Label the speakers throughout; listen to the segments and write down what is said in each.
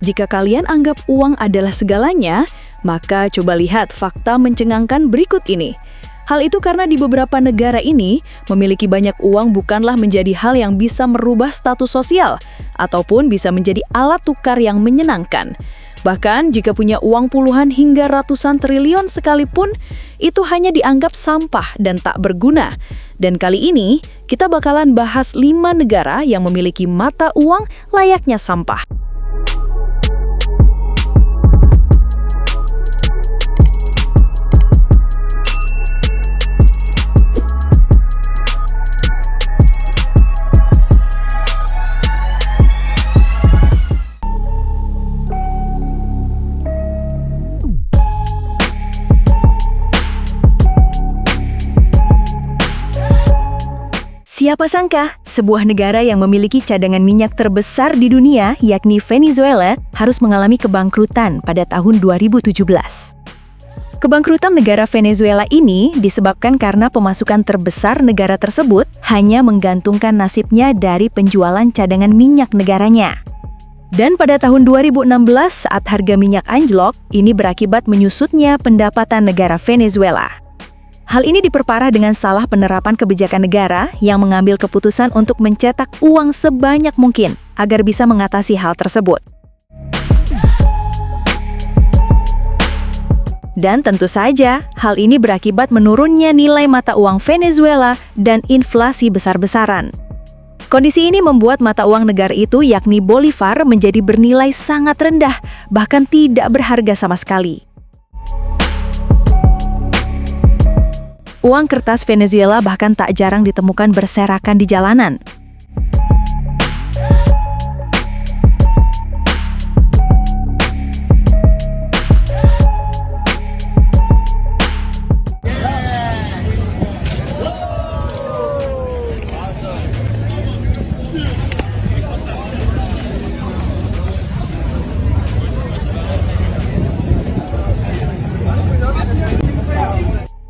Speaker 1: Jika kalian anggap uang adalah segalanya, maka coba lihat fakta mencengangkan berikut ini. Hal itu karena di beberapa negara ini, memiliki banyak uang bukanlah menjadi hal yang bisa merubah status sosial, ataupun bisa menjadi alat tukar yang menyenangkan. Bahkan jika punya uang puluhan hingga ratusan triliun sekalipun, itu hanya dianggap sampah dan tak berguna. Dan kali ini, kita bakalan bahas 5 negara yang memiliki mata uang layaknya sampah. Siapa sangka, sebuah negara yang memiliki cadangan minyak terbesar di dunia, yakni Venezuela, harus mengalami kebangkrutan pada tahun 2017. Kebangkrutan negara Venezuela ini disebabkan karena pemasukan terbesar negara tersebut hanya menggantungkan nasibnya dari penjualan cadangan minyak negaranya. Dan pada tahun 2016, saat harga minyak anjlok, ini berakibat menyusutnya pendapatan negara Venezuela. Hal ini diperparah dengan salah penerapan kebijakan negara yang mengambil keputusan untuk mencetak uang sebanyak mungkin agar bisa mengatasi hal tersebut. Dan tentu saja, hal ini berakibat menurunnya nilai mata uang Venezuela dan inflasi besar-besaran. Kondisi ini membuat mata uang negara itu, yakni Bolivar, menjadi bernilai sangat rendah, bahkan tidak berharga sama sekali. Uang kertas Venezuela bahkan tak jarang ditemukan berserakan di jalanan.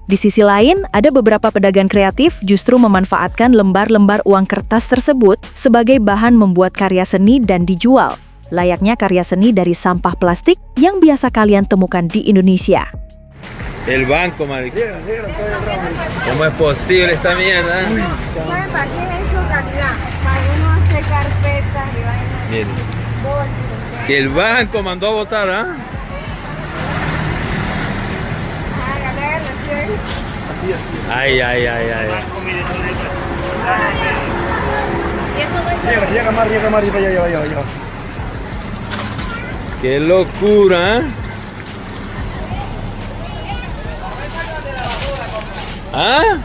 Speaker 1: Di sisi lain, ada beberapa pedagang kreatif justru memanfaatkan lembar-lembar uang kertas tersebut sebagai bahan membuat karya seni dan dijual, layaknya karya seni dari sampah plastik yang biasa kalian temukan di Indonesia.
Speaker 2: El banco, marica. ¿Cómo es posible esta mierda?
Speaker 3: ¿Sabe para qué es eso, calidad? Para uno hacer carpetas y vainas.
Speaker 2: Miren,
Speaker 3: Bolsos.
Speaker 2: que el banco mandó a votar, ¿ah? Ay, ay, ay, ay.
Speaker 4: Llega más, ya.
Speaker 2: Qué locura, ¿eh? ¿Ah?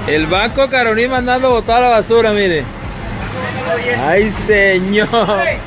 Speaker 2: El Banco Caroní mandando a botar la basura, mire. Ay, señor.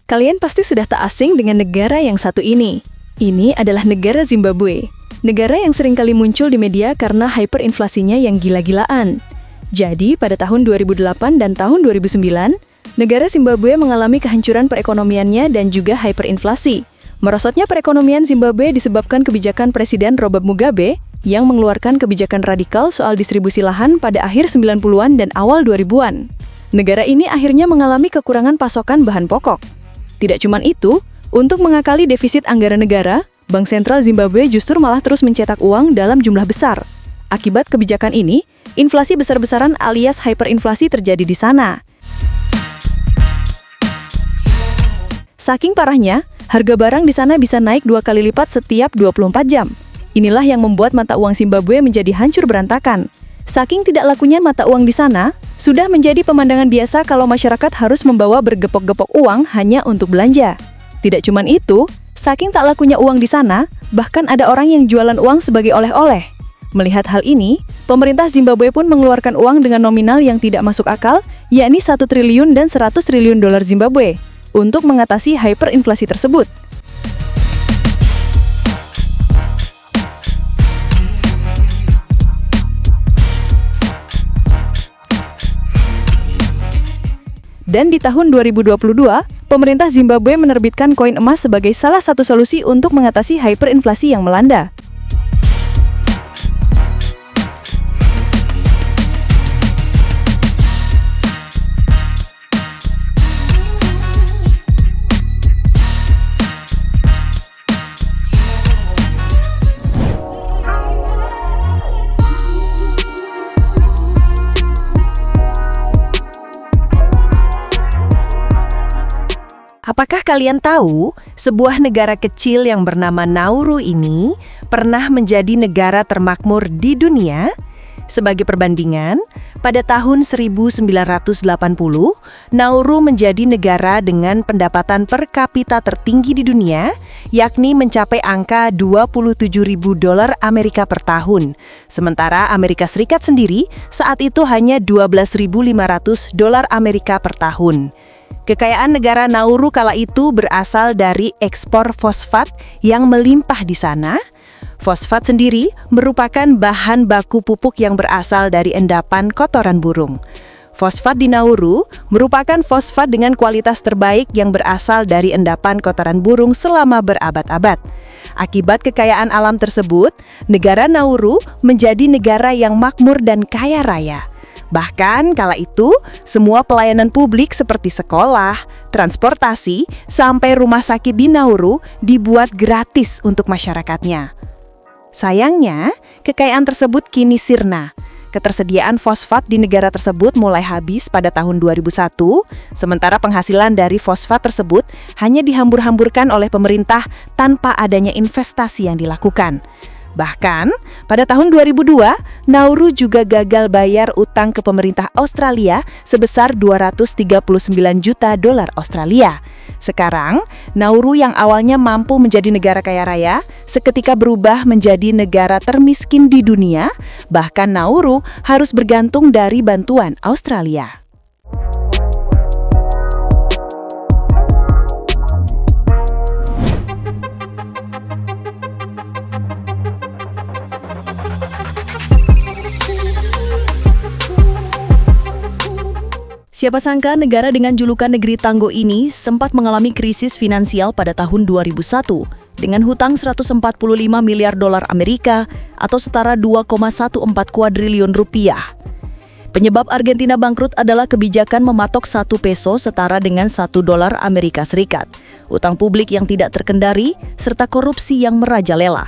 Speaker 1: Kalian pasti sudah tak asing dengan negara yang satu ini. Ini adalah negara Zimbabwe. Negara yang seringkali muncul di media karena hyperinflasinya yang gila-gilaan. Jadi, pada tahun 2008 dan tahun 2009, negara Zimbabwe mengalami kehancuran perekonomiannya dan juga hyperinflasi. Merosotnya perekonomian Zimbabwe disebabkan kebijakan Presiden Robert Mugabe yang mengeluarkan kebijakan radikal soal distribusi lahan pada akhir 90-an dan awal 2000-an. Negara ini akhirnya mengalami kekurangan pasokan bahan pokok. Tidak cuma itu, untuk mengakali defisit anggaran negara, Bank Sentral Zimbabwe justru malah terus mencetak uang dalam jumlah besar. Akibat kebijakan ini, inflasi besar-besaran alias hyperinflasi terjadi di sana. Saking parahnya, harga barang di sana bisa naik 2 kali lipat setiap 24 jam. Inilah yang membuat mata uang Zimbabwe menjadi hancur berantakan. Saking tidak lakunya mata uang di sana, sudah menjadi pemandangan biasa kalau masyarakat harus membawa bergepok-gepok uang hanya untuk belanja. Tidak cuma itu, saking tak lakunya uang di sana, bahkan ada orang yang jualan uang sebagai oleh-oleh. Melihat hal ini, pemerintah Zimbabwe pun mengeluarkan uang dengan nominal yang tidak masuk akal, yakni 1 triliun dan 100 triliun dolar Zimbabwe, untuk mengatasi hyperinflasi tersebut. Dan di tahun 2022, pemerintah Zimbabwe menerbitkan koin emas sebagai salah satu solusi untuk mengatasi hyperinflasi yang melanda. Apakah kalian tahu, sebuah negara kecil yang bernama Nauru ini pernah menjadi negara termakmur di dunia? Sebagai perbandingan, pada tahun 1980, Nauru menjadi negara dengan pendapatan per kapita tertinggi di dunia, yakni mencapai angka $27.000 Amerika per tahun. Sementara Amerika Serikat sendiri saat itu hanya $12.500 Amerika per tahun. Kekayaan negara Nauru kala itu berasal dari ekspor fosfat yang melimpah di sana. Fosfat sendiri merupakan bahan baku pupuk yang berasal dari endapan kotoran burung. Fosfat di Nauru merupakan fosfat dengan kualitas terbaik yang berasal dari endapan kotoran burung selama berabad-abad. Akibat kekayaan alam tersebut, negara Nauru menjadi negara yang makmur dan kaya raya. Bahkan kala itu, semua pelayanan publik seperti sekolah, transportasi, sampai rumah sakit di Nauru dibuat gratis untuk masyarakatnya. Sayangnya, kekayaan tersebut kini sirna. Ketersediaan fosfat di negara tersebut mulai habis pada tahun 2001, sementara penghasilan dari fosfat tersebut hanya dihambur-hamburkan oleh pemerintah tanpa adanya investasi yang dilakukan. Bahkan, pada tahun 2002, Nauru juga gagal bayar utang ke pemerintah Australia sebesar $239 juta Australia. Sekarang, Nauru yang awalnya mampu menjadi negara kaya raya, seketika berubah menjadi negara termiskin di dunia, bahkan Nauru harus bergantung dari bantuan Australia. Siapa sangka negara dengan julukan negeri tangguh ini sempat mengalami krisis finansial pada tahun 2001 dengan hutang $145 miliar Amerika atau setara 2,14 kuadriliun rupiah. Penyebab Argentina bangkrut adalah kebijakan mematok 1 peso setara dengan $1 Amerika Serikat, utang publik yang tidak terkendali, serta korupsi yang merajalela.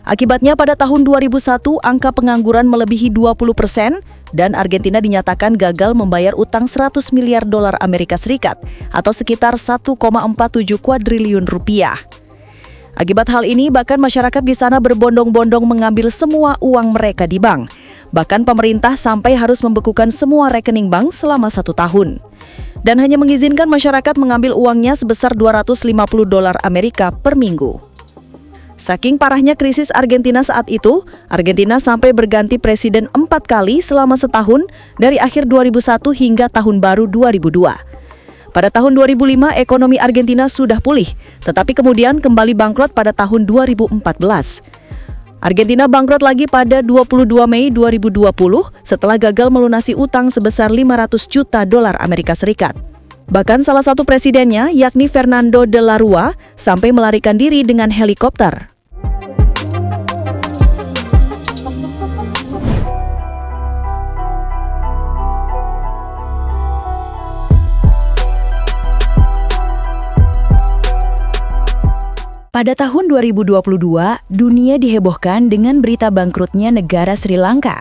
Speaker 1: Akibatnya pada tahun 2001 angka pengangguran melebihi 20% dan Argentina dinyatakan gagal membayar utang $100 miliar Amerika Serikat atau sekitar 1,47 kuadriliun rupiah. Akibat hal ini bahkan masyarakat di sana berbondong-bondong mengambil semua uang mereka di bank. Bahkan pemerintah sampai harus membekukan semua rekening bank selama 1 tahun. Dan hanya mengizinkan masyarakat mengambil uangnya sebesar $250 Amerika per minggu. Saking parahnya krisis Argentina saat itu, Argentina sampai berganti presiden 4 kali selama setahun dari akhir 2001 hingga tahun baru 2002. Pada tahun 2005, ekonomi Argentina sudah pulih, tetapi kemudian kembali bangkrut pada tahun 2014. Argentina bangkrut lagi pada 22 Mei 2020 setelah gagal melunasi utang sebesar $500 juta Amerika Serikat. Bahkan salah satu presidennya, yakni Fernando de la Rúa, sampai melarikan diri dengan helikopter. Pada tahun 2022, dunia dihebohkan dengan berita bangkrutnya negara Sri Lanka.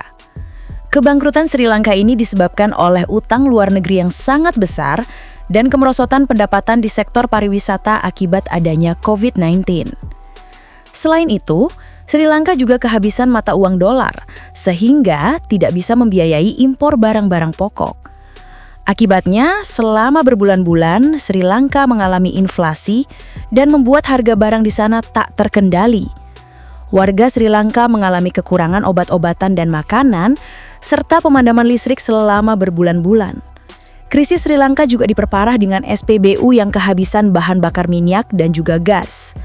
Speaker 1: Kebangkrutan Sri Lanka ini disebabkan oleh utang luar negeri yang sangat besar dan kemerosotan pendapatan di sektor pariwisata akibat adanya COVID-19. Selain itu, Sri Lanka juga kehabisan mata uang dolar, sehingga tidak bisa membiayai impor barang-barang pokok. Akibatnya, selama berbulan-bulan, Sri Lanka mengalami inflasi dan membuat harga barang di sana tak terkendali. Warga Sri Lanka mengalami kekurangan obat-obatan dan makanan, serta pemadaman listrik selama berbulan-bulan. Krisis Sri Lanka juga diperparah dengan SPBU yang kehabisan bahan bakar minyak dan juga gas.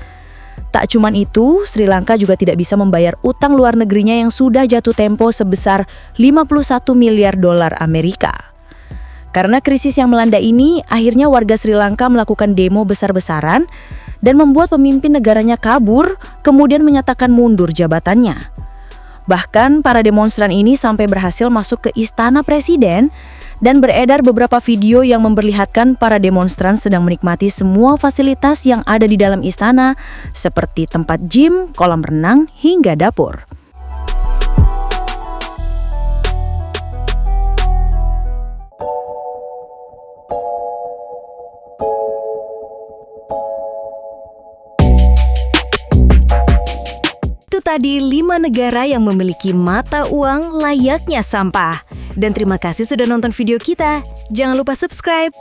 Speaker 1: Tak cuman itu, Sri Lanka juga tidak bisa membayar utang luar negerinya yang sudah jatuh tempo sebesar $51 miliar Amerika.
Speaker 5: Karena krisis yang melanda ini, akhirnya warga Sri Lanka melakukan demo besar-besaran dan membuat pemimpin negaranya kabur, kemudian menyatakan mundur jabatannya. Bahkan para demonstran ini sampai berhasil masuk ke istana presiden dan beredar beberapa video yang memperlihatkan para demonstran sedang menikmati semua fasilitas yang ada di dalam istana, seperti tempat gym, kolam renang, hingga dapur. Itu tadi 5 negara yang memiliki mata uang layaknya sampah. Dan terima kasih sudah nonton video kita. Jangan lupa subscribe.